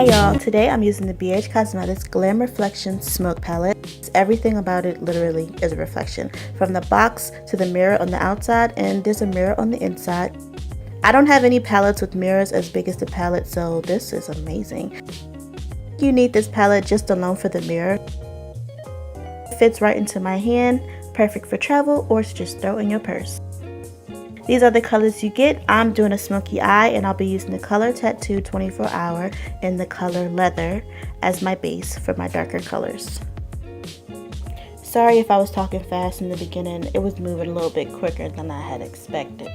Hey y'all, today I'm using the BH Cosmetics GlamReflection Smoke Palette. Everything about it literally is a reflection. From the box to the mirror on the outside, and there's a mirror on the inside. I don't have any palettes with mirrors as big as the palette, so this is amazing. You need this palette just alone for the mirror. It fits right into my hand, perfect for travel or to just throw in your purse. These are the colors you get. I'm doing a smoky eye and I'll be using the color Tattoo 24 Hour and the color Leather as my base for my darker colors. Sorry if I was talking fast in the beginning, it was moving a little bit quicker than I had expected.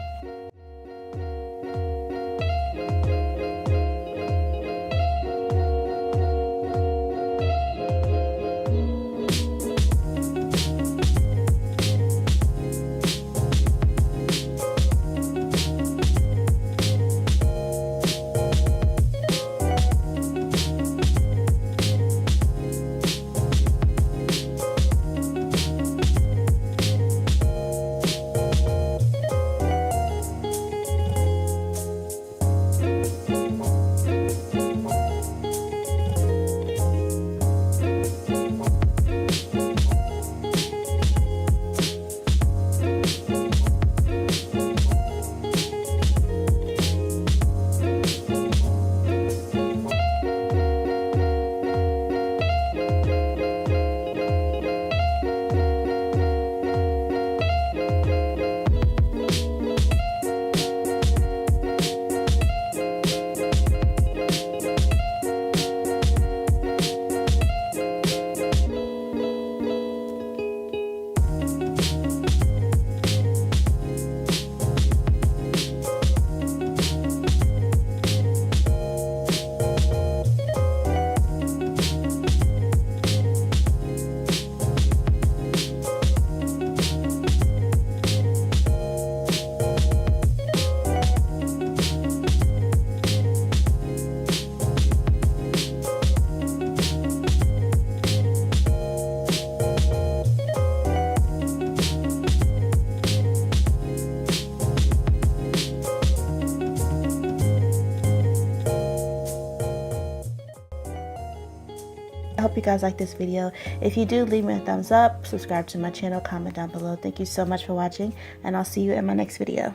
I hope you guys like this video. If you do, leave me a thumbs up, subscribe to my channel, comment down below. Thank you so much for watching, and I'll see you in my next video.